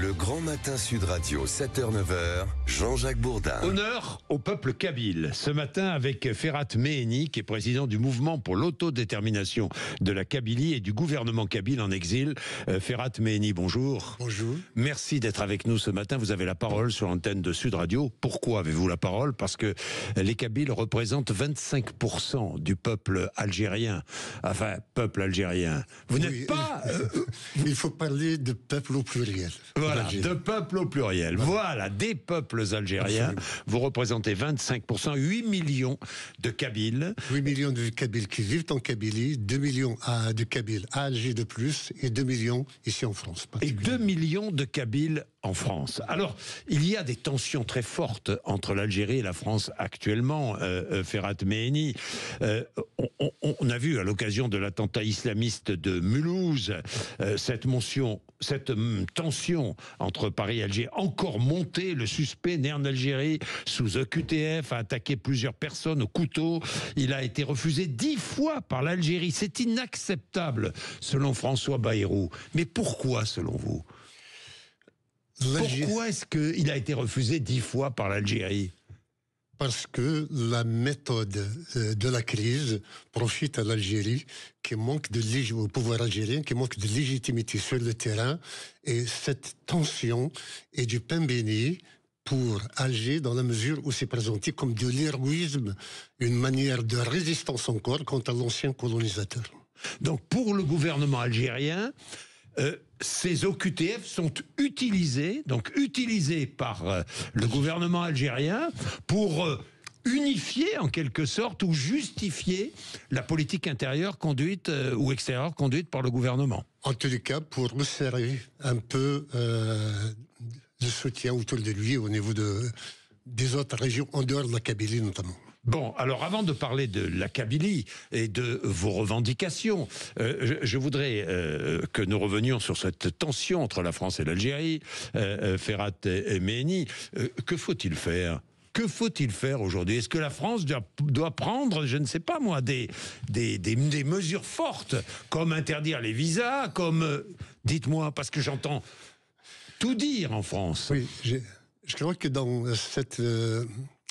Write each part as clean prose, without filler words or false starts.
Le Grand Matin Sud Radio, 7h-9h, Jean-Jacques Bourdin. Honneur au peuple kabyle. Ce matin avec Ferhat Meheni, qui est président du mouvement pour l'autodétermination de la Kabylie et du gouvernement kabyle en exil. Ferhat Meheni, bonjour. Bonjour. Merci d'être avec nous ce matin. Vous avez la parole sur l'antenne de Sud Radio. Pourquoi avez-vous la parole? Parce que les Kabyles représentent 25% du peuple algérien. Enfin, peuple algérien. Vous n'êtes pas... Il faut parler de peuple au pluriel. Voilà, de peuple au pluriel. Voilà, des peuples algériens. Absolument. Vous représentez 25%, 8 millions de Kabyles. 8 millions de Kabyles qui vivent en Kabylie, 2 millions de Kabyles à Alger de plus et 2 millions ici en France. Et 2 millions de Kabyles en France. Alors, il y a des tensions très fortes entre l'Algérie et la France actuellement, Ferhat Meheni. On a vu à l'occasion de l'attentat islamiste de Mulhouse cette tension entre Paris et Alger encore montée. Le suspect né en Algérie sous OQTF a attaqué plusieurs personnes au couteau. Il a été refusé 10 fois par l'Algérie. C'est inacceptable, selon François Bayrou. Mais pourquoi, selon vous ? Pourquoi est-ce qu'il a été refusé 10 fois par l'Algérie ? Parce que la méthode de la crise profite à l'Algérie, qui manque au pouvoir algérien, qui manque de légitimité sur le terrain, et cette tension est du pain béni pour Alger, dans la mesure où c'est présenté comme de l'héroïsme, une manière de résistance encore contre l'ancien colonisateur. Donc pour le gouvernement algérien, ces OQTF sont utilisés par le gouvernement algérien pour unifier en quelque sorte ou justifier la politique intérieure conduite ou extérieure conduite par le gouvernement. En tous les cas, pour resserrer un peu de soutien autour de lui au niveau des autres régions en dehors de la Kabylie notamment. Bon, alors avant de parler de la Kabylie et de vos revendications, je voudrais que nous revenions sur cette tension entre la France et l'Algérie. Ferhat Meheni, que faut-il faire ? Que faut-il faire aujourd'hui ? Est-ce que la France doit prendre, je ne sais pas moi, des mesures fortes, comme interdire les visas, comme... Dites-moi, parce que j'entends tout dire en France. Oui, je crois que dans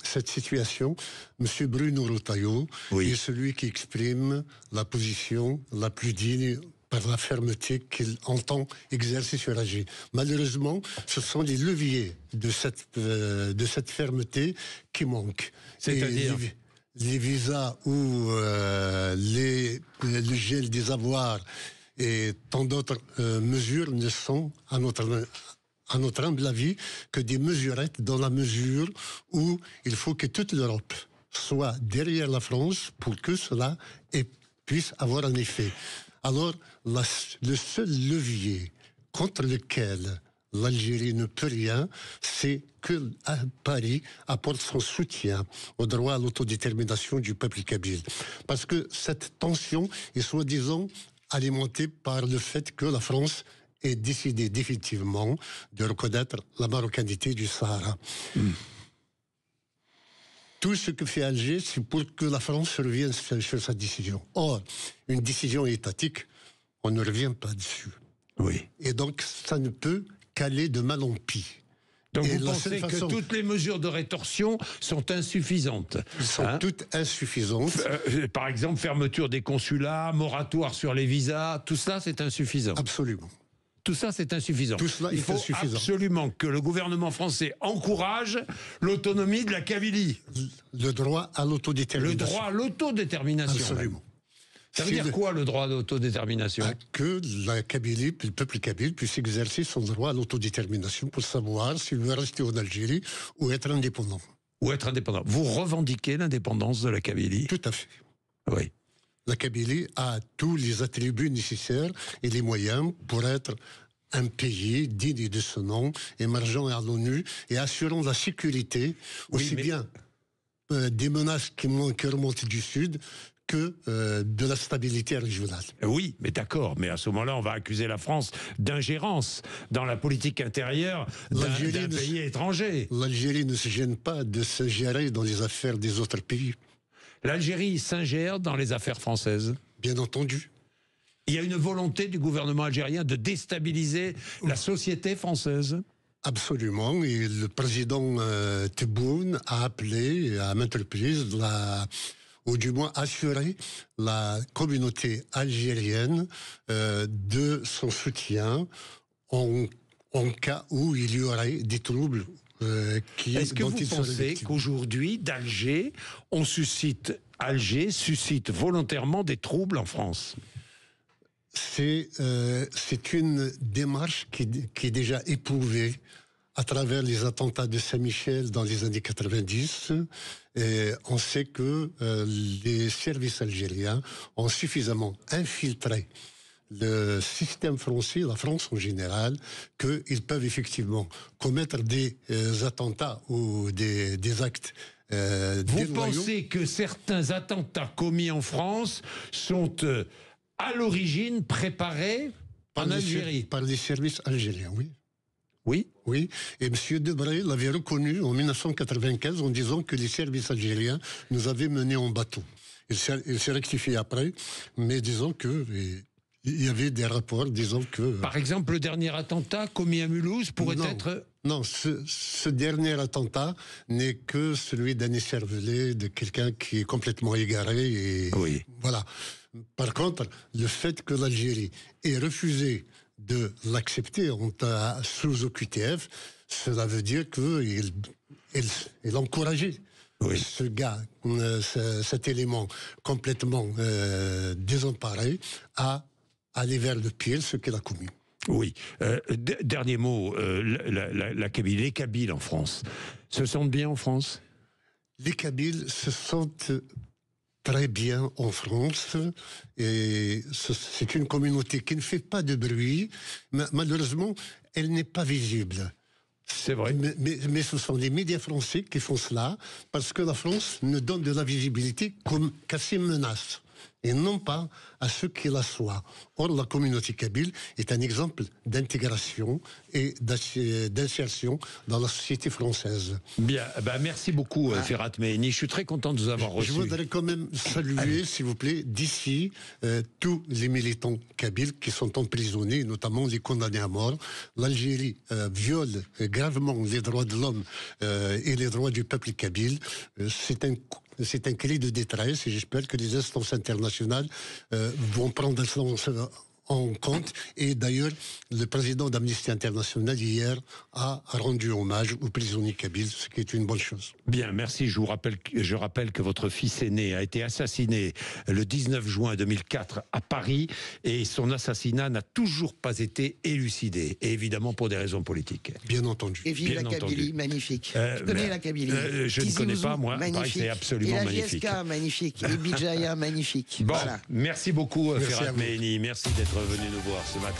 cette situation, M. Bruno Retailleau est celui qui exprime la position la plus digne par la fermeté qu'il entend exercer sur Alger. Malheureusement, ce sont les leviers de cette fermeté qui manquent. C'est-à-dire les visas ou le gel des avoirs et tant d'autres mesures ne sont, à notre humble avis, que des mesurettes dans la mesure où il faut que toute l'Europe soit derrière la France pour que cela puisse avoir un effet. Alors, le seul levier contre lequel l'Algérie ne peut rien, c'est que Paris apporte son soutien au droit à l'autodétermination du peuple kabyle. Parce que cette tension est soi-disant alimentée par le fait que la France est décidé définitivement de reconnaître la marocanité du Sahara. Tout ce que fait Alger, c'est pour que la France revienne sur sa décision. Or, une décision étatique, on ne revient pas dessus. Oui. Et donc, ça ne peut qu'aller de mal en pis. Donc vous pensez que toutes les mesures de rétorsion sont insuffisantes? Elles sont toutes insuffisantes. Par exemple, fermeture des consulats, moratoire sur les visas, tout ça c'est insuffisant. Absolument. Tout ça, c'est insuffisant. Tout cela Il faut absolument que le gouvernement français encourage l'autonomie de la Kabylie. Le droit à l'autodétermination. Le droit à l'autodétermination. Absolument. Ça veut dire quoi, le droit à l'autodétermination ? Que la Kabylie, le peuple kabyle, puisse exercer son droit à l'autodétermination pour savoir s'il veut rester en Algérie ou être indépendant. Ou être indépendant. Vous revendiquez l'indépendance de la Kabylie ? Tout à fait. Oui. La Kabylie a tous les attributs nécessaires et les moyens pour être un pays digne de ce nom, émergeant à l'ONU et assurant la sécurité aussi bien des menaces qui remontent du Sud que de la stabilité régionale. Oui, mais d'accord, mais à ce moment-là, on va accuser la France d'ingérence dans la politique intérieure d'un pays étranger. L'Algérie ne se gêne pas de se gérer dans les affaires des autres pays. L'Algérie s'ingère dans les affaires françaises. Bien entendu. Il y a une volonté du gouvernement algérien de déstabiliser la société française? Absolument. Et le président Tebboune a appelé à maintes reprises, ou du moins assuré la communauté algérienne de son soutien en cas où il y aurait des troubles. Est-ce que vous pensez qu'aujourd'hui, d'Alger, Alger suscite volontairement des troubles en France? C'est une démarche qui est déjà éprouvée à travers les attentats de Saint-Michel dans les années 90. Et on sait que les services algériens ont suffisamment infiltré le système français, la France en général, qu'ils peuvent effectivement commettre des attentats ou des actes Vous pensez que certains attentats commis en France sont à l'origine préparés en Algérie? Par les services algériens, oui. Oui. Oui, et M. Debré l'avait reconnu en 1995 en disant que les services algériens nous avaient menés en bateau. Il s'est rectifié après, mais disons que il y avait des rapports disant que... Par exemple, le dernier attentat commis à Mulhouse pourrait être... Non, ce dernier attentat n'est que celui d'un écervelé, de quelqu'un qui est complètement égaré. Et oui. Voilà. Par contre, le fait que l'Algérie ait refusé de l'accepter sous OQTF, cela veut dire qu'il encourageait ce gars, cet élément complètement désemparé, à aller vers le pire, ce qu'il a commis. Oui. Dernier mot, la Kabylie, les Kabyles en France, se sentent bien en France? Les Kabyles se sentent très bien en France, et c'est une communauté qui ne fait pas de bruit, mais malheureusement, elle n'est pas visible. C'est vrai. Mais ce sont les médias français qui font cela, parce que la France ne donne de la visibilité qu'à ses menaces, et non pas à ceux qui la soient. Or, la communauté kabyle est un exemple d'intégration et d'insertion dans la société française. Bien, merci beaucoup Ferhat Mehini, je suis très content de vous avoir reçu. Je voudrais quand même saluer, s'il vous plaît, d'ici, tous les militants kabyles qui sont emprisonnés, notamment les condamnés à mort. L'Algérie viole gravement les droits de l'homme et les droits du peuple kabyle. C'est un cri de détresse, et j'espère que les instances internationales vont prendre cela en compte. Et d'ailleurs, le président d'Amnesty International hier a rendu hommage aux prisonniers kabyles, ce qui est une bonne chose. Bien, merci. Je rappelle que votre fils aîné a été assassiné le 19 juin 2004 à Paris, et son assassinat n'a toujours pas été élucidé, et évidemment pour des raisons politiques. Bien entendu. Et vive la Kabylie, magnifique. Je connais la Kabylie. Je ne connais pas, moi. C'est absolument magnifique. Et la GSK, magnifique. Et Bijaya, magnifique. Bon, voilà. Merci beaucoup Ferhat Mehini. Merci d'être venu nous voir ce matin.